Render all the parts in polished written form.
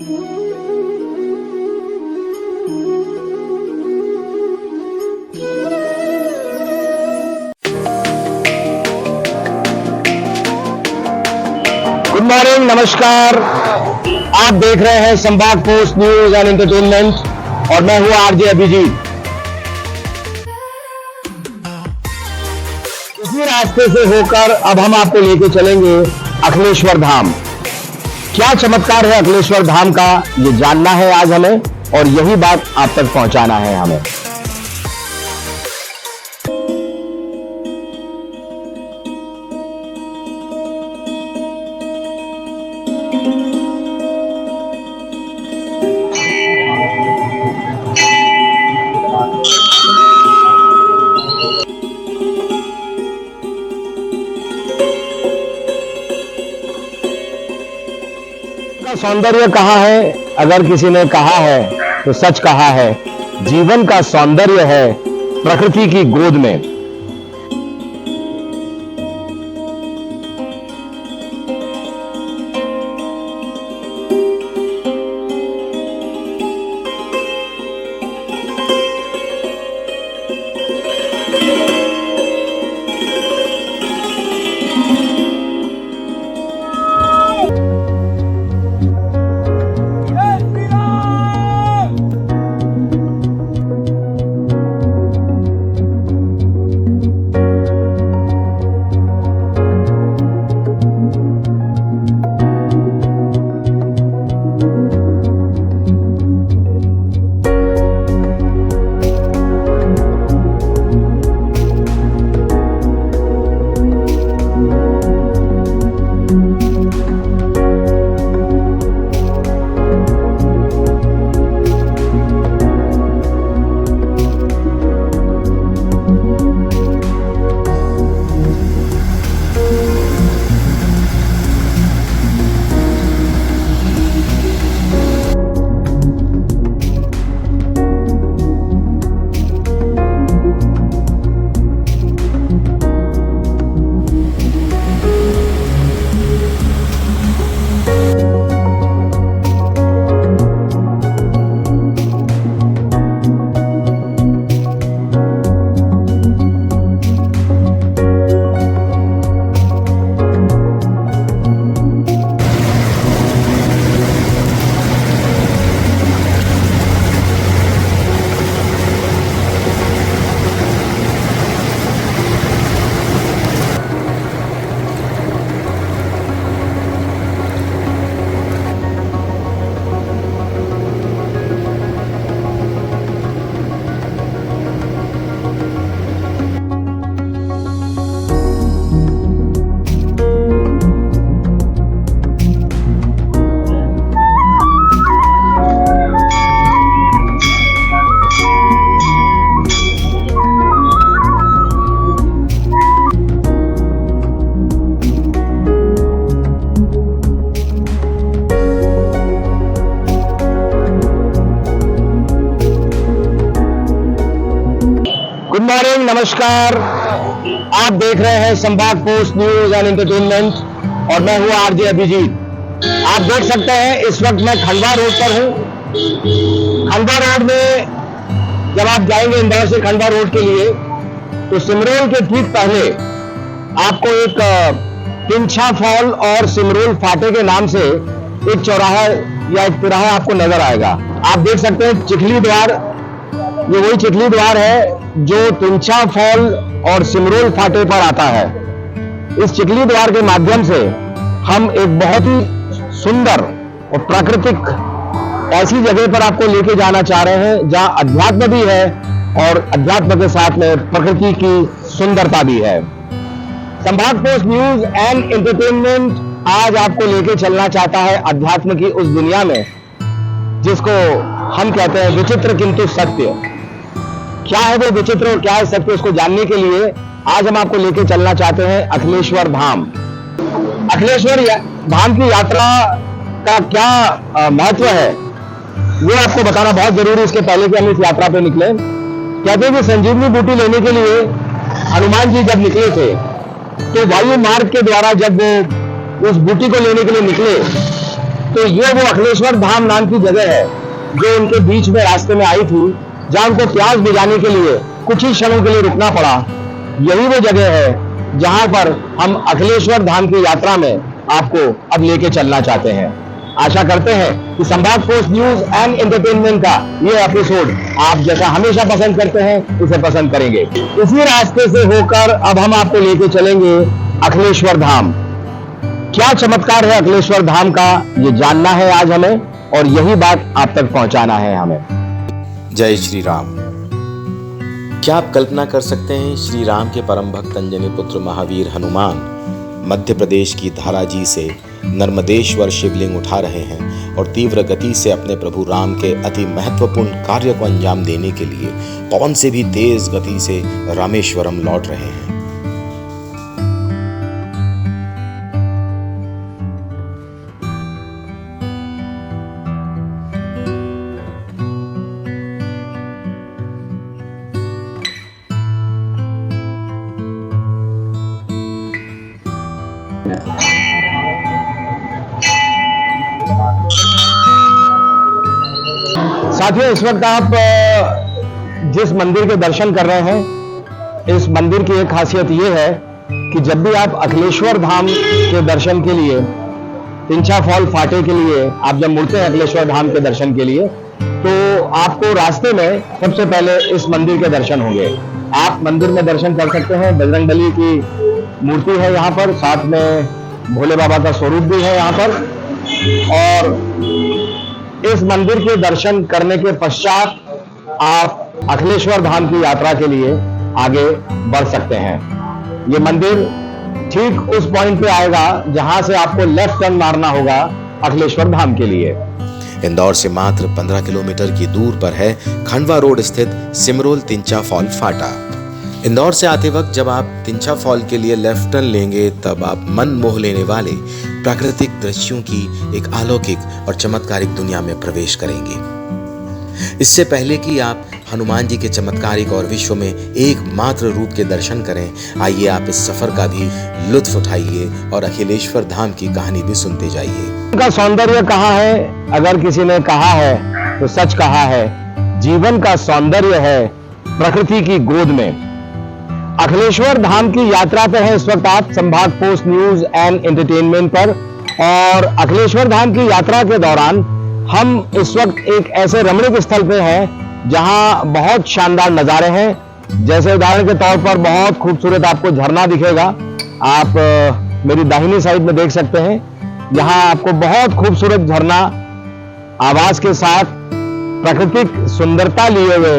Good morning, नमस्कार। आप देख रहे हैं संवाद पोस्ट न्यूज एंड एंटरटेनमेंट और मैं हूं आरजे अभिजीत। इसी रास्ते से होकर अब हम आपको लेके चलेंगे अखिलेश्वर धाम। क्या चमत्कार है अखिलेश्वर धाम का, ये जानना है आज हमें और यही बात आप तक पहुंचाना है हमें। सौंदर्य कहाँ है? अगर किसी ने कहा है तो सच कहा है। जीवन का सौंदर्य है प्रकृति की गोद में। गुड मॉर्निंग, नमस्कार। आप देख रहे हैं संवाद पोस्ट न्यूज एंड एंटरटेनमेंट और मैं हूं आरजे अभिजीत। आप देख सकते हैं इस वक्त मैं खंडवा रोड पर हूं। खंडवा रोड में जब आप जाएंगे इंदौर से खंडवा रोड के लिए तो सिमरोल के ठीक पहले आपको एक तिंछा फॉल और सिमरोल फाटे के नाम से एक चौराहा या एक तिराहा आपको नजर आएगा। आप देख सकते हैं चिखली द्वार, ये वही चिखली द्वार है जो तिंछा फॉल और सिमरोल फाटे पर आता है। इस चिखली द्वार के माध्यम से हम एक बहुत ही सुंदर और प्राकृतिक ऐसी जगह पर आपको लेके जाना चाह रहे हैं जहां अध्यात्म भी है और अध्यात्म के साथ में प्रकृति की सुंदरता भी है। संवाद पोस्ट न्यूज एंड एंटरटेनमेंट आज आपको लेके चलना चाहता है अध्यात्म की उस दुनिया में जिसको हम कहते हैं विचित्र किंतु सत्य। क्या है वो विचित्र और क्या है सत्य, उसको जानने के लिए आज हम आपको लेके चलना चाहते हैं अखिलेश्वर धाम। अखिलेश्वर धाम की यात्रा का क्या महत्व है वो आपको बताना बहुत जरूरी है इसके पहले कि हम इस यात्रा पे निकले। कहते हैं कि संजीवनी बूटी लेने के लिए हनुमान जी जब निकले थे तो वायु मार्ग के द्वारा जब वो उस बूटी को लेने के लिए निकले तो ये वो अखिलेश्वर धाम नाम की जगह है जो उनके बीच में रास्ते में आई थी, जहां उनको प्यास बुझाने के लिए कुछ ही क्षणों के लिए रुकना पड़ा। यही वो जगह है जहां पर हम अखिलेश्वर धाम की यात्रा में आपको अब लेके चलना चाहते हैं। आशा करते हैं कि संभाग पोस्ट न्यूज एंड एंटरटेनमेंट का ये एपिसोड आप जैसा हमेशा पसंद करते हैं उसे पसंद करेंगे। इसी रास्ते से होकर अब हम आपको लेके चलेंगे अखिलेश्वर धाम। क्या चमत्कार है अखिलेश्वर धाम का, ये जानना है आज हमें, और यही बात आप तक पहुंचाना है हमें। जय श्री राम। क्या आप कल्पना कर सकते हैं, श्री राम के परम भक्त अंजनी पुत्र महावीर हनुमान मध्य प्रदेश की धाराजी से नर्मदेश्वर शिवलिंग उठा रहे हैं और तीव्र गति से अपने प्रभु राम के अति महत्वपूर्ण कार्य को अंजाम देने के लिए पवन से भी तेज गति से रामेश्वरम लौट रहे हैं। साथियों, इस वक्त आप जिस मंदिर के दर्शन कर रहे हैं, इस मंदिर की एक खासियत ये है कि जब भी आप अखिलेश्वर धाम के दर्शन के लिए, तिंचा फॉल फाटे के लिए आप जब मुड़ते हैं अखिलेश्वर धाम के दर्शन के लिए, तो आपको रास्ते में सबसे पहले इस मंदिर के दर्शन होंगे। आप मंदिर में दर्शन कर सकते हैं। बजरंगबली की मूर्ति है यहाँ पर, साथ में भोले बाबा का स्वरूप भी है यहाँ पर, और इस मंदिर के दर्शन करने के पश्चात आप अखिलेश्वर धाम की यात्रा के लिए आगे बढ़ सकते हैं। ये मंदिर ठीक उस पॉइंट पे आएगा जहां से आपको लेफ्ट टर्न मारना होगा अखिलेश्वर धाम के लिए। इंदौर से मात्र 15 किलोमीटर की दूर पर है खंडवा रोड स्थित सिमरोल तिंचा फॉल फाटा। इंदौर से आते वक्त जब आप तिंचा फॉल के लिए लेफ्ट टर्न लेंगे, तब आप मन मोह लेने वाले प्राकृतिक दृश्यों की एक अलौकिक और चमत्कारिक दुनिया में प्रवेश करेंगे। इससे पहले कि आप हनुमान जी के चमत्कारिक और विश्व में एकमात्र रूप के दर्शन करें, आइए आप इस सफर का भी लुत्फ उठाइए और अखिलेश्वर धाम की कहानी भी सुनते जाइए। उनका सौंदर्य कहाँ है? अगर किसी ने कहा है तो सच कहा है। जीवन का सौंदर्य है प्रकृति की गोद में। अखिलेश्वर धाम की यात्रा पर है इस वक्त आप संभाग पोस्ट न्यूज एंड एंटरटेनमेंट पर, और अखिलेश्वर धाम की यात्रा के दौरान हम इस वक्त एक ऐसे रमणीक स्थल पे हैं जहां बहुत शानदार नजारे हैं। जैसे उदाहरण के तौर पर बहुत खूबसूरत आपको झरना दिखेगा। आप मेरी दाहिनी साइड में देख सकते हैं, यहाँ आपको बहुत खूबसूरत झरना आवाज के साथ, प्राकृतिक सुंदरता लिए हुए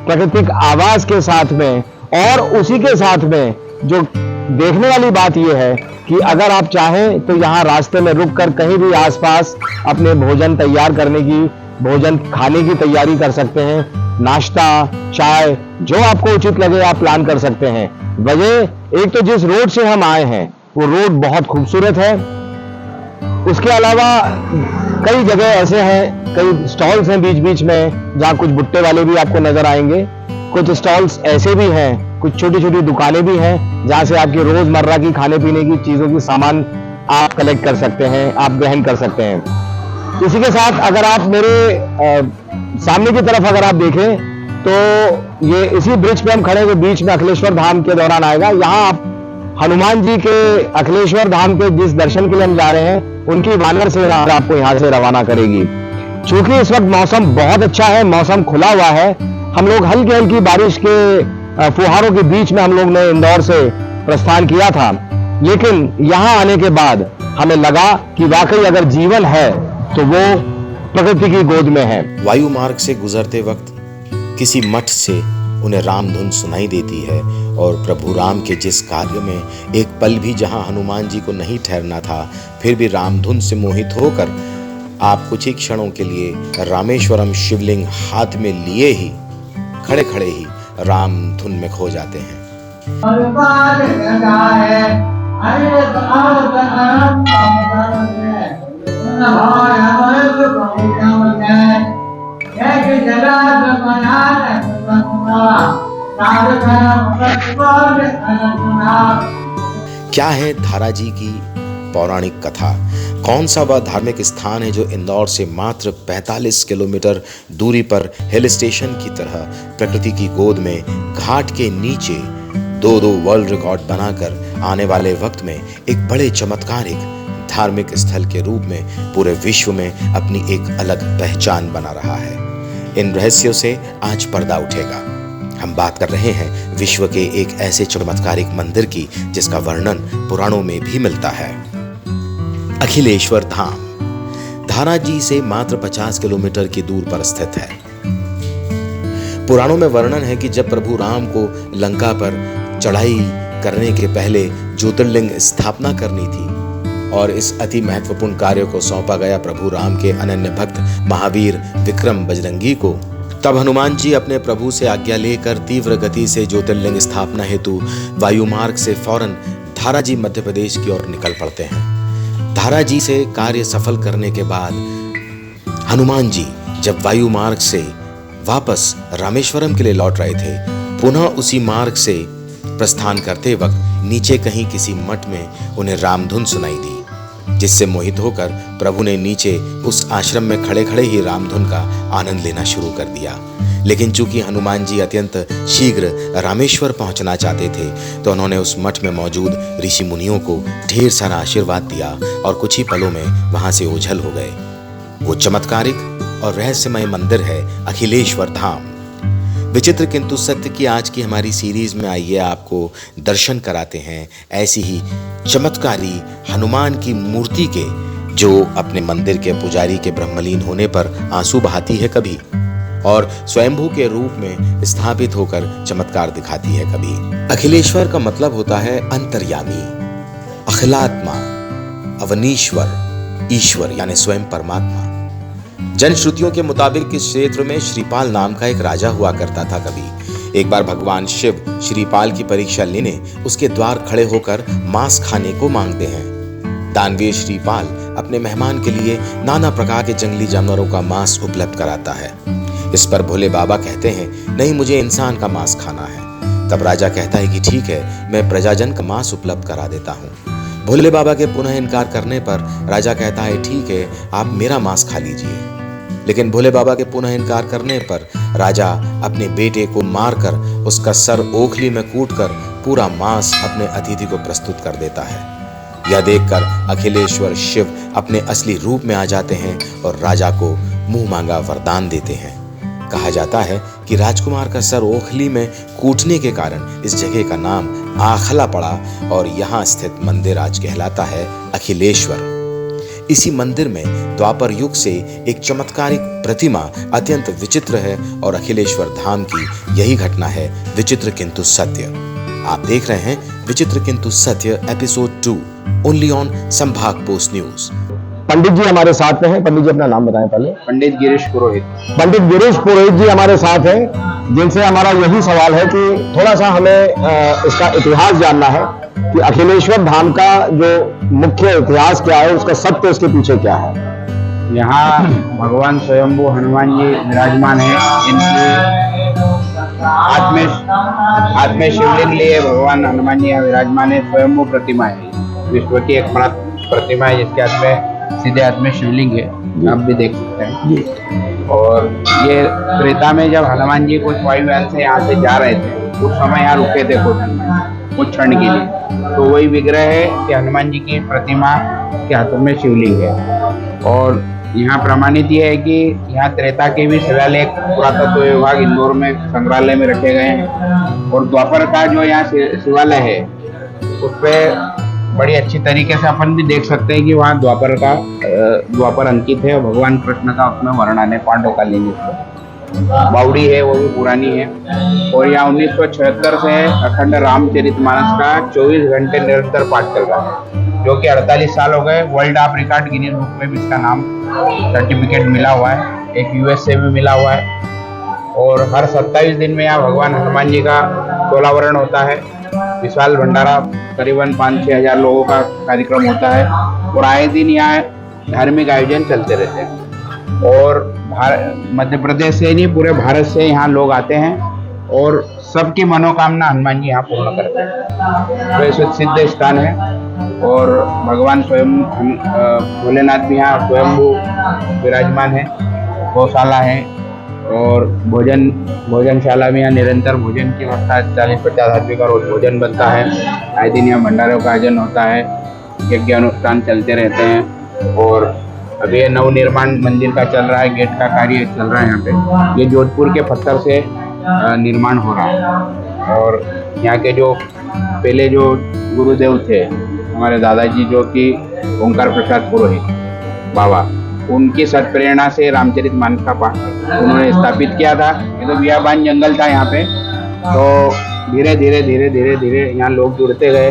प्राकृतिक आवाज के साथ में, और उसी के साथ में जो देखने वाली बात यह है कि अगर आप चाहें तो यहाँ रास्ते में रुककर कहीं भी आसपास अपने भोजन तैयार करने की, भोजन खाने की तैयारी कर सकते हैं। नाश्ता, चाय, जो आपको उचित लगे आप प्लान कर सकते हैं। वजह एक तो जिस रोड से हम आए हैं वो रोड बहुत खूबसूरत है। उसके अलावा कई जगह ऐसे हैं, कई स्टॉल्स हैं बीच बीच में जहाँ कुछ भुट्टे वाले भी आपको नजर आएंगे। कुछ स्टॉल्स ऐसे भी हैं, कुछ छोटी छोटी दुकानें भी हैं जहां से आपकी रोजमर्रा की खाने पीने की चीजों की सामान आप कलेक्ट कर सकते हैं, आप ग्रहण कर सकते हैं। इसी के साथ अगर आप मेरे सामने की तरफ अगर आप देखें तो ये इसी ब्रिज पे हम खड़े हैं, बीच में अखिलेश्वर धाम के दौरान आएगा। यहाँ आप हनुमान जी के अखिलेश्वर धाम के जिस दर्शन के लिए हम जा रहे हैं, उनकी वानर सेना आपको यहाँ से रवाना करेगी। चूंकि इस वक्त मौसम बहुत अच्छा है, मौसम खुला हुआ है, हम लोग हल्की हल्की बारिश के फुहारों के बीच में हम लोग ने इंदौर से प्रस्थान किया था, लेकिन यहाँ आने के बाद हमें लगा कि वाकई अगर जीवन है तो वो प्रकृति की गोद में है। वायु मार्ग से गुजरते वक्त किसी मठ से उन्हें राम धुन सुनाई देती है, और प्रभु राम के जिस कार्य में एक पल भी जहां हनुमान जी को नहीं ठहरना था, फिर भी राम धुन से मोहित होकर आप कुछ ही क्षणों के लिए रामेश्वरम शिवलिंग हाथ में लिए ही खड़े खड़े ही राम धुन में खो जाते हैं। क्या है धाराजी की पौराणिक कथा। कौन सा वह धार्मिक स्थान है जो इंदौर से मात्र 45 किलोमीटर दूरी पर हिल स्टेशन की तरह प्रकृति की गोद में घाट के नीचे दो वर्ल्ड रिकॉर्ड बनाकर आने वाले वक्त में एक बड़े चमत्कारिक धार्मिक स्थल के रूप में पूरे विश्व में अपनी एक अलग पहचान बना रहा है। इन रहस्यों से आज पर्दा उठेगा। हम बात कर रहे हैं विश्व के एक ऐसे चमत्कारिक मंदिर की जिसका वर्णन पुराणों में भी मिलता है। अखिलेश्वर धाम धाराजी से मात्र 50 किलोमीटर की दूर पर स्थित है। पुराणों में वर्णन है कि जब प्रभु राम को लंका पर चढ़ाई करने के पहले ज्योतिर्लिंग स्थापना करनी थी और इस अति महत्वपूर्ण कार्य को सौंपा गया प्रभु राम के अनन्य भक्त महावीर विक्रम बजरंगी को, तब हनुमान जी अपने प्रभु से आज्ञा लेकर तीव्र गति से ज्योतिर्लिंग स्थापना हेतु वायु मार्ग से फौरन धाराजी मध्य प्रदेश की ओर निकल पड़ते हैं। धाराजी से कार्य सफल करने के बाद हनुमान जी जब वायु मार्ग से वापस रामेश्वरम के लिए लौट रहे थे, पुनः उसी मार्ग से प्रस्थान करते वक्त नीचे कहीं किसी मठ में उन्हें रामधुन सुनाई दी, जिससे मोहित होकर प्रभु ने नीचे उस आश्रम में खड़े खड़े ही रामधुन का आनंद लेना शुरू कर दिया। लेकिन चूंकि हनुमान जी अत्यंत शीघ्र रामेश्वर पहुंचना चाहते थे, तो उन्होंने उस मठ में मौजूद ऋषि मुनियों को ढेर सारा आशीर्वाद दिया और कुछ ही पलों में वहां से ओझल हो गए। वो चमत्कारिक और रहस्यमय मंदिर है अखिलेश्वर धाम। विचित्र किंतु सत्य की आज की हमारी सीरीज में आइए आपको दर्शन कराते हैं ऐसी ही चमत्कारी हनुमान की मूर्ति के, जो अपने मंदिर के पुजारी के ब्रह्मलीन होने पर आंसू बहाती है कभी और स्वयंभू के रूप में स्थापित होकर चमत्कार दिखाती है कभी। अखिलेश्वर का मतलब होता है अंतर्यामी, अखिलात्मा, अवनीश्वर, ईश्वर यानी स्वयं परमात्मा। जनश्रुतियों के मुताबिक इस क्षेत्र में श्रीपाल नाम का एक राजा हुआ करता था। कभी एक बार भगवान शिव श्रीपाल की परीक्षा लेने उसके द्वार खड़े होकर मांस खाने को मांगते हैं। दानवीर श्रीपाल अपने मेहमान के लिए नाना प्रकार के जंगली जानवरों का मांस उपलब्ध कराता है। इस पर भोले बाबा कहते हैं, नहीं, मुझे इंसान का मांस खाना है। तब राजा कहता है कि ठीक है, मैं प्रजाजन का मांस उपलब्ध करा देता हूँ। भोले बाबा के पुनः इनकार करने पर राजा कहता है, ठीक है, आप मेरा मांस खा लीजिए। लेकिन भोले बाबा के पुनः इनकार करने पर राजा अपने बेटे को मारकर उसका सर ओखली में कूटकर पूरा मांस अपने अतिथि को प्रस्तुत कर देता है। यह देखकर अखिलेश्वर शिव अपने असली रूप में आ जाते हैं और राजा को मुंह मांगा वरदान देते हैं। कहा जाता है कि राजकुमार का सर ओखली में कूटने के कारण इस जगह का नाम आखला पड़ा और यहाँ स्थित मंदिर आज कहलाता है अखिलेश्वर। इसी मंदिर में द्वापर युग से एक चमत्कारिक प्रतिमा अत्यंत विचित्र है और अखिलेश्वर धाम की यही घटना है विचित्र किंतु सत्य। आप देख रहे हैं विचित्र किंतु सत्य एपिसोड 2 ओनली ऑन संभाग पोस्ट न्यूज। पंडित जी हमारे साथ में हैं। पंडित जी अपना नाम बताएं पहले। पंडित गिरीश पुरोहित। पंडित गिरीश पुरोहित जी हमारे साथ हैं, जिनसे हमारा यही सवाल है कि थोड़ा सा हमें इसका इतिहास जानना है कि अखिलेश्वर धाम का जो मुख्य इतिहास क्या है, उसका सत्य उसके पीछे क्या है। यहाँ भगवान स्वयंभू हनुमान जी विराजमान है। इनकी हाथ में शिवलिंग लिए भगवान हनुमान जी यहाँ विराजमान है। स्वयंभू प्रतिमा है, विश्व की एक प्रतिमा है जिसके हाथ में सीधे हाथ में शिवलिंग है, आप भी देख सकते हैं। और ये त्रेता में जब हनुमान जी कुछ वायुयान से यहाँ से जा रहे थे, उस समय यहाँ रुके थे कुछ क्षण के लिए, तो वही विग्रह है कि हनुमान जी की प्रतिमा के हाथों में शिवलिंग है। और यहाँ प्रमाणित ये है कि यहाँ त्रेता के भी शिलालेख पुरातत्व विभाग इंदौर में संग्रहालय में रखे गए हैं। और द्वापर का जो यहाँ शिवालय है उस पर बड़ी अच्छी तरीके से अपन भी देख सकते हैं कि वहाँ द्वापर अंकित है और भगवान कृष्ण का उसमें वर्णन है। पांडव का लिंग बावड़ी है, वो भी पुरानी है। और यहाँ 1976 से अखंड रामचरितमानस का 24 घंटे निरंतर पाठ चल रहा है, जो कि 48 साल हो गए। World of record Guinness book में भी इसका नाम सर्टिफिकेट मिला हुआ है, एक यूएस से भी मिला हुआ है। और हर 27 दिन में यहाँ भगवान हनुमान जी का सोलावरण होता है। विशाल भंडारा करीबन 5-6 हजार लोगों का कार्यक्रम होता है और आए दिन यहाँ धार्मिक आयोजन चलते रहते हैं। और मध्य प्रदेश से नहीं, पूरे भारत से यहाँ लोग आते हैं और सबकी मनोकामना हनुमान जी यहाँ पूर्ण करते हैं। तो ये सिद्ध स्थान है और भगवान स्वयं भोलेनाथ भी यहाँ स्वयंभू विराजमान है। गौशाला है और भोजनशाला में यहाँ निरंतर भोजन की व्यवस्था, 40-50 आदमी का रोज भोजन बनता है। आए दिन यहाँ भंडारों का आयोजन होता है, यज्ञ अनुष्ठान चलते रहते हैं। और अभी ये नवनिर्माण मंदिर का चल रहा है, गेट का कार्य चल रहा है यहाँ पे। ये जोधपुर के पत्थर से निर्माण हो रहा है। और यहाँ के जो पहले जो गुरुदेव थे हमारे दादाजी, जो कि ओंकार प्रसाद पुरोहित बाबा, उनकी सत्प्रेरणा से रामचरितमानस का पाठ उन्होंने स्थापित किया था। ये तो बियाबान जंगल था यहाँ पे, तो धीरे धीरे यहाँ लोग जुड़ते गए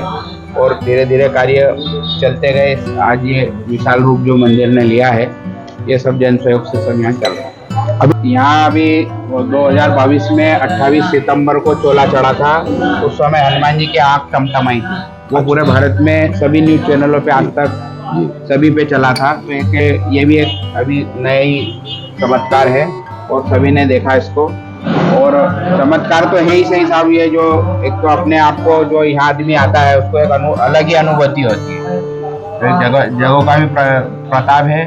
और धीरे धीरे कार्य चलते गए। आज ये विशाल रूप जो मंदिर ने लिया है, ये सब जन सहयोग से सब यहाँ चल रहा है। अब यहाँ अभी 2022 में 28 सितंबर को चोला चढ़ा था। उस समय हनुमान जी की आँख टमटमाई थी। वो पूरे भारत में सभी न्यूज चैनलों पे आज तक सभी पे चला था। तो ये भी एक अभी नई चमत्कार है और सभी ने देखा इसको। और चमत्कार तो है ही सही साहब, ये जो एक तो अपने आप को जो यहाँ आदमी आता है उसको एक अलग ही अनुभूति होती है। तो जगहों का भी प्रताप है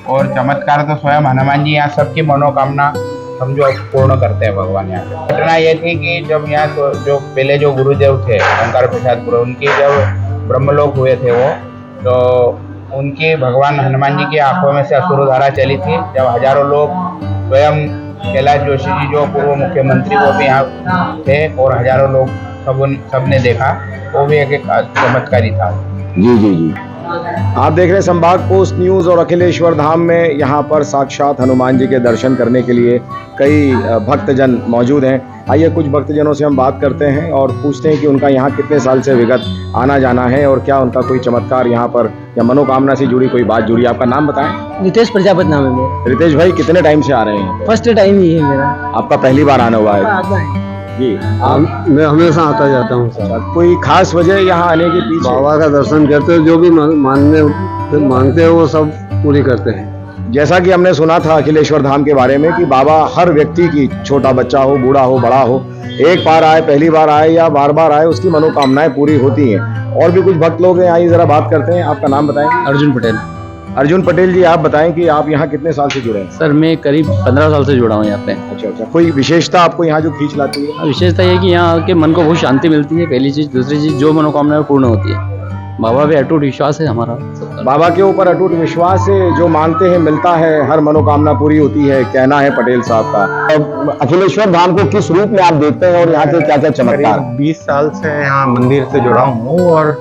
और चमत्कार तो स्वयं हनुमान जी यहाँ सबकी मनोकामना समझो पूर्ण करते हैं भगवान। यहाँ घटना ये थी कि जब यहाँ तो जो पहले जो गुरुदेव थे ओंकार प्रसाद पुरोहित, उनकी जब ब्रह्मलोक हुए थे वो, तो उनके भगवान हनुमान जी की आंखों में से अश्रुधारा चली थी। जब हजारों लोग, स्वयं कैलाश जोशी जी जो पूर्व मुख्यमंत्री वो भी यहाँ थे और हजारों लोग सबने देखा, वो भी एक चमत्कारी था। जी। आप देख रहे हैं संभाग पोस्ट न्यूज़ और अखिलेश्वर धाम में यहाँ पर साक्षात हनुमान जी के दर्शन करने के लिए कई भक्तजन मौजूद हैं। आइए कुछ भक्तजनों से हम बात करते हैं और पूछते हैं कि उनका यहाँ कितने साल से विगत आना जाना है और क्या उनका कोई चमत्कार यहाँ पर या मनोकामना से जुड़ी कोई बात जुड़ी। आपका नाम बताएं। रितेश प्रजापति नाम है मेरा। रितेश भाई कितने टाइम से आ रहे हैं? फर्स्ट टाइम ही है मेरा। आपका पहली बार आना हुआ है? आता है जी। मैं हमेशा आता जाता हूँ सर। कोई खास वजह यहाँ आने के पीछे? बाबा का दर्शन करते हो, जो भी मांगते हो वो सब पूरी करते हैं। जैसा कि हमने सुना था अखिलेश्वर धाम के बारे में कि बाबा हर व्यक्ति की, छोटा बच्चा हो, बूढ़ा हो, बड़ा हो, एक बार आए, पहली बार आए या बार बार आए, उसकी मनोकामनाएं पूरी होती हैं। और भी कुछ भक्त लोग हैं, आइए जरा बात करते हैं। आपका नाम बताएं। अर्जुन पटेल। अर्जुन पटेल जी, आप बताएं कि आप यहाँ कितने साल से जुड़े हैं? सर मैं करीब 15 साल से जुड़ा हूँ यहाँ पे। अच्छा। कोई विशेषता आपको यहाँ जो खींच लाती है? विशेषता ये कि यहाँ के मन को बहुत शांति मिलती है, पहली चीज। दूसरी चीज, जो मनोकामना पूर्ण होती है। बाबा पे अटूट विश्वास है हमारा। बाबा के ऊपर अटूट विश्वास है, जो मांगते हैं मिलता है, हर मनोकामना पूरी होती है, कहना है पटेल साहब का। अब अखिलेश्वर धाम को किस रूप में आप देखते हैं और यहाँ के क्या क्या चमत्कार? 20 साल से यहाँ मंदिर से जुड़ा हूँ और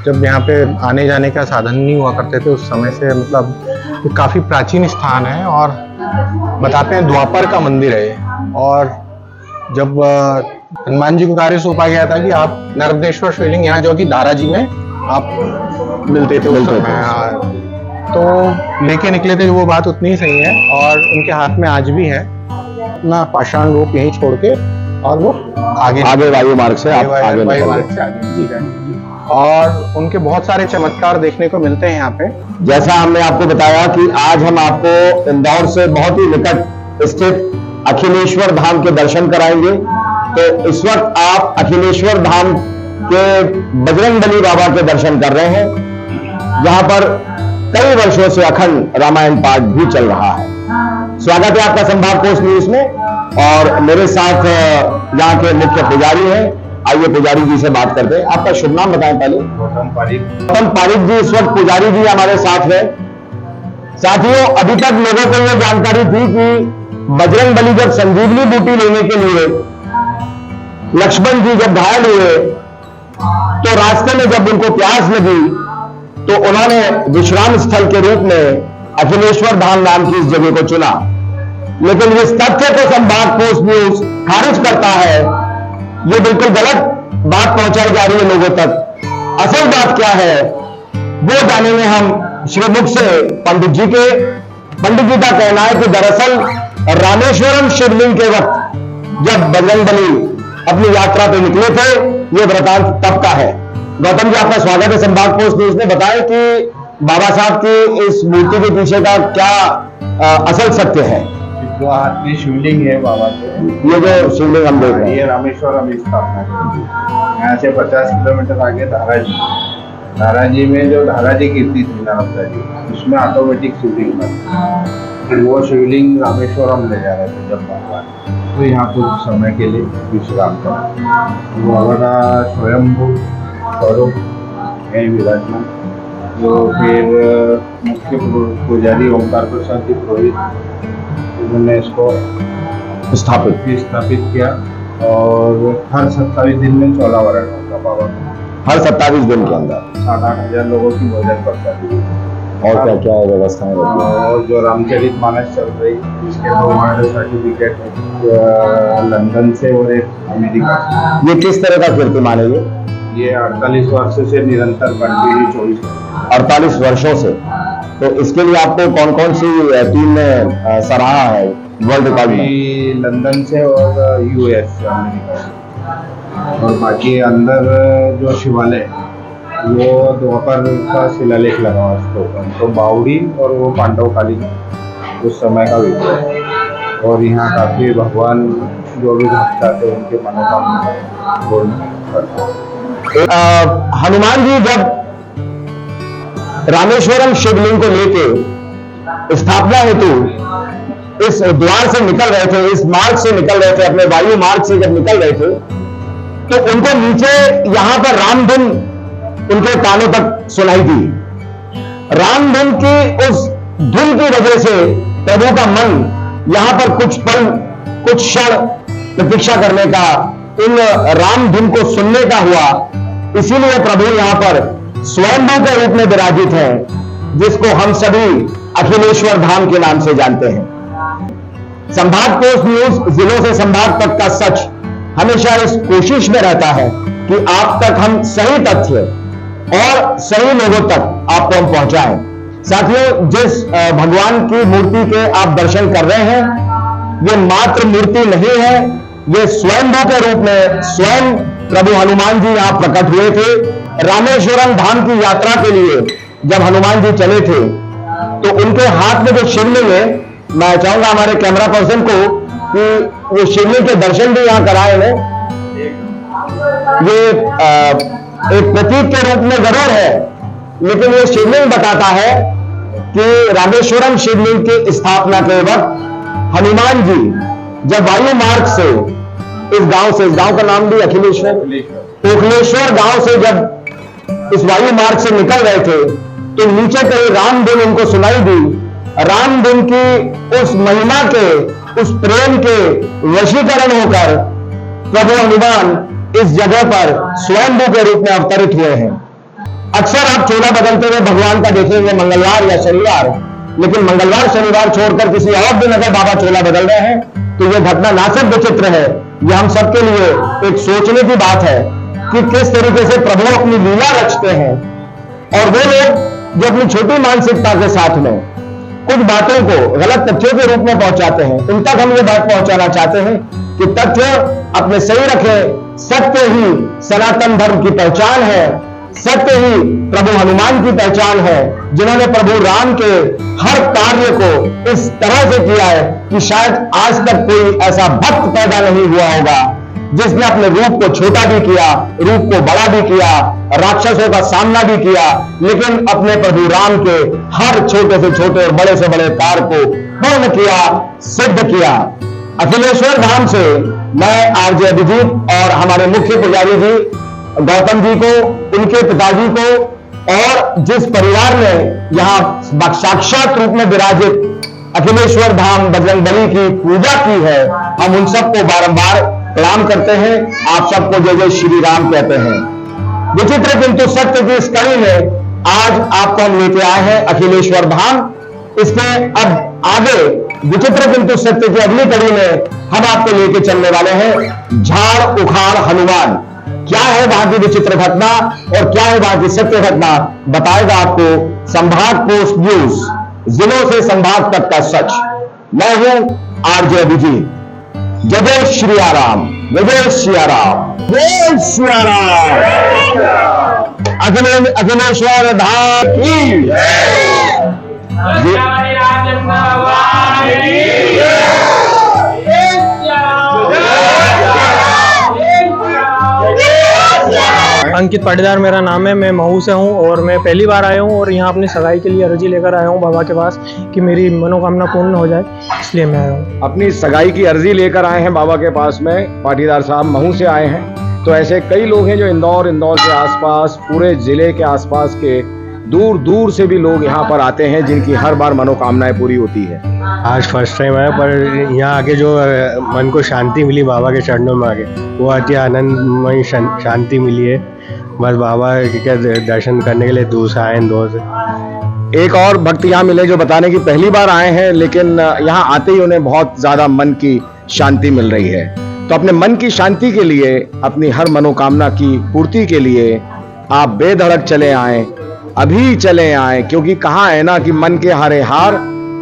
जब यहाँ पे आने जाने का साधन नहीं हुआ करते थे उस समय से, मतलब काफी प्राचीन स्थान है और बताते हैं द्वापर का मंदिर है। और जब हनुमान जी को कार्य सौंपा गया था कि आप नर्मदेश्वर शिवलिंग यहाँ जो कि दाराजी में आप मिलते थे उस समय, तो लेके निकले थे। वो बात उतनी ही सही है और उनके हाथ में आज भी है अपना पाषाण रूप यहीं छोड़ के, और वो आगे वायु मार्ग से वायु मार्ग से आगे। और उनके बहुत सारे चमत्कार देखने को मिलते हैं यहाँ पे। जैसा हमने आपको बताया कि आज हम आपको इंदौर से बहुत ही निकट स्थित अखिलेश्वर धाम के दर्शन कराएंगे। तो इस वक्त आप अखिलेश्वर धाम के बजरंगबली बाबा के दर्शन कर रहे हैं, जहां पर कई वर्षों से अखंड रामायण पाठ भी चल रहा है। स्वागत है आपका संभाग पोस्ट न्यूज में। और मेरे साथ यहाँ के मुख्य पुजारी हैं, आइए पुजारी जी से बात करते हैं। आपका शुभ नाम बताएं पहले। गौतम पारिक जी इस वक्त पुजारी जी हमारे साथ है। साथियों, अभी तक लोगों को यह जानकारी थी कि बजरंगबली जब संजीवनी बूटी लेने के लिए लक्ष्मण जी जब घायल हुए, तो रास्ते में जब उनको प्यास लगी तो उन्होंने विश्राम स्थल के रूप में अखिलेश्वर धाम नाम की इस जगह को चुना। लेकिन इस तथ्य को संभाग पोस्ट न्यूज खारिज करता है। ये बिल्कुल गलत बात पहुंचाई जा रही है लोगों तक। असल बात क्या है वो जानेंगे हम श्रीमुख से पंडित जी के। पंडित जी का कहना है कि दरअसल रामेश्वरम शिवलिंग के वक्त जब बजरंगबली अपनी यात्रा पे निकले थे, ये वृतांत तब का है। गौतम जी, आपका स्वागत है संभाग पोस्ट न्यूज में। बताएं कि बाबा साहब की इस मूर्ति के पीछे का क्या असल सत्य है? दो हाथ की शिवलिंग है बाबा के। ये जो शिवलिंग हम देख रहे ये हैं, रामेश्वरम स्थापना है। यहाँ से 50 किलोमीटर आगे धाराजी में जो धाराजी कीर्ति थी नर्मदा जी, उसमें ऑटोमेटिक शिवलिंग बनी। फिर वो शिवलिंग रामेश्वरम ले जा रहे थे जब भगवान, तो यहाँ कुछ समय के लिए विश्राम करा। बाबा का स्वयंभू स्वरूप है विराजमान, जो फिर मुख्य पुजारी ओंकार प्रसाद जी पुरोहित, उन्होंने इसको स्थापित किया। और हर 27 दिन में चौला वरण होता बाबा का। हर 27 दिन के अंदर 7-8 हजार लोगों की भोजन करता है। और क्या क्या व्यवस्थाएं रहती हैं? और जो रामचरित मानस चल रही, इसके 2 वर्ल्ड सर्टिफिकेट है, लंदन से और एक अमेरिका से। ये किस तरह का कीर्तिमान है ये 48 वर्ष से निरंतर कंटिन्यू 24 48 वर्षों से। तो इसके लिए आपको कौन कौन सी टीम ने सराहा है वर्ल्ड रिकॉर्ड में? अभी लंदन से और यूएस से, अमेरिका से। और बाकी अंदर जो शिवालय है, वो द्वापर का शिलालेख लगा हुआ उसके ऊपर, तो बावड़ी और वो पांडवकालीन उस समय का विग्रह है। और यहाँ काफी भगवान जो भी भक्त आते हैं उनके मनोकामना पूर्ण करते हैं। हनुमान जी जब रामेश्वरम शिवलिंग को लेके स्थापना हेतु इस द्वार से निकल रहे थे, इस मार्ग से निकल रहे थे, अपने वायु मार्ग से जब निकल रहे थे, तो उनको नीचे यहां पर रामधुन उनके कानों तक सुनाई दी। रामधुन की उस धुन की वजह से प्रभु का मन यहां पर कुछ पल, कुछ क्षण प्रतीक्षा करने का, इन रामधुन को सुनने का हुआ। इसीलिए प्रभु यहां पर स्वयंभू के रूप में विराजित हैं, जिसको हम सभी अखिलेश्वर धाम के नाम से जानते हैं। संभाग पोस्ट न्यूज जिलों से संभाग तक का सच हमेशा इस कोशिश में रहता है कि आप तक हम सही तथ्य और सही लोगों तक आपको हम पहुंचाएं। साथियों, जिस भगवान की मूर्ति के आप दर्शन कर रहे हैं, ये मात्र मूर्ति नहीं है, ये स्वयंभू के रूप में स्वयं प्रभु हनुमान जी यहां प्रकट हुए थे। रामेश्वरम धाम की यात्रा के लिए जब हनुमान जी चले थे, तो उनके हाथ में जो शिवलिंग है, मैं चाहूंगा हमारे कैमरा पर्सन को कि वो शिवलिंग के दर्शन भी यहां कराए हैं। ये एक प्रतीक के रूप में जरूर है, लेकिन ये शिवलिंग बताता है कि रामेश्वरम शिवलिंग की स्थापना के वक्त हनुमान जी जब वायु मार्ग से इस गांव का नाम भी ओखलेश्वर गांव से जब इस वायु मार्ग से निकल रहे थे, तो नीचे कहीं रामधुन उनको सुनाई दी। रामधुन की उस महिमा के, उस प्रेम के वशीकरण होकर प्रभु हनुमान इस जगह पर स्वयंभू के रूप में अवतरित हुए हैं। अक्सर आप चोला बदलते हुए भगवान का देखेंगे मंगलवार या शनिवार, लेकिन मंगलवार शनिवार छोड़कर किसी और दिन अगर बाबा चोला बदल रहे हैं, तो यह घटना ना सिर्फ विचित्र है, यह हम सबके लिए एक सोचने की बात है कि किस तरीके से प्रभु अपनी लीला रचते हैं। और वो लोग जो अपनी छोटी मानसिकता के साथ में कुछ बातों को गलत तथ्यों के रूप में पहुंचाते हैं, उन तक हम ये बात पहुंचाना चाहते हैं कि तथ्य अपने सही रखें। सत्य ही सनातन धर्म की पहचान है, सत्य ही प्रभु हनुमान की पहचान है, जिन्होंने प्रभु राम के हर कार्य को इस तरह से किया है कि शायद आज तक कोई ऐसा भक्त पैदा नहीं हुआ होगा जिसने अपने रूप को छोटा भी किया, रूप को बड़ा भी किया, राक्षसों का सामना भी किया, लेकिन अपने प्रभु राम के हर छोटे से छोटे और बड़े से बड़े कार्य को पूर्ण किया, सिद्ध किया। अखिलेश्वर धाम से मैं आरजे अभिजीत और हमारे मुख्य पुजारी जी गौतम जी को, उनके पिताजी को, और जिस परिवार ने यहाँ साक्षात रूप में विराजित अखिलेश्वर धाम बजरंगबली की पूजा की है, हम उन सबको बारंबार प्रणाम करते हैं। आप सबको जय जय श्री राम कहते हैं। विचित्र किंतु सत्य की इस कड़ी में आज आपको हम लेके आए हैं अखिलेश्वर धाम। इसके अब आगे विचित्र किंतु सत्य की अगली कड़ी में हम आपको लेके चलने वाले हैं झाड़ उखाड़ हनुमान। क्या है वहां की विचित्र घटना और क्या है वहां की सत्य घटना, बताएगा आपको संभाग पोस्ट न्यूज जिलों से संभाग तक का सच। मैं हूं आरजे अभिजीत। जय जय श्री राम, जय जय श्री राम, जय श्री राम। अखिलेश्वर धाम की जय। अंकित पाटीदार मेरा नाम है। मैं महू से हूँ और मैं पहली बार आया हूँ और यहाँ अपनी सगाई के लिए अर्जी लेकर आया हूँ बाबा के पास कि मेरी मनोकामना पूर्ण हो जाए, इसलिए मैं आया हूँ। अपनी सगाई की अर्जी लेकर आए हैं बाबा के पास में। पाटीदार साहब महू से आए हैं। तो ऐसे कई लोग हैं जो इंदौर के आसपास, पूरे जिले के आसपास के दूर दूर से भी लोग यहाँ पर आते हैं जिनकी हर बार मनोकामनाएं पूरी होती है। आज फर्स्ट टाइम आया, पर यहाँ आके जो मन को शांति मिली बाबा के चरणों में आके, वो अति आनंदमय शांति मिली है। बस बाबा के दर्शन करने के लिए दूर से आए, इंदौर से। एक और भक्त यहाँ मिले जो बताने की पहली बार आए हैं, लेकिन यहाँ आते ही उन्हें बहुत ज्यादा मन की शांति मिल रही है। तो अपने मन की शांति के लिए, अपनी हर मनोकामना की पूर्ति के लिए आप बेधड़क चले आए, अभी चले आए, क्योंकि कहा है ना कि मन के हारे हार,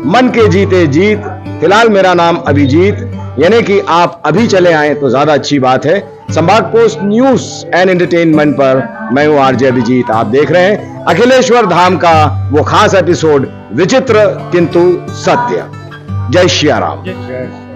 मन के जीते जीत। फिलहाल मेरा नाम अभिजीत, यानी कि आप अभी चले आए तो ज्यादा अच्छी बात है। संभाग पोस्ट न्यूज एंड एंटरटेनमेंट पर मैं हूं आरजे अभिजीत। आप देख रहे हैं अखिलेश्वर धाम का वो खास एपिसोड, विचित्र किंतु सत्य। जय श्री राम।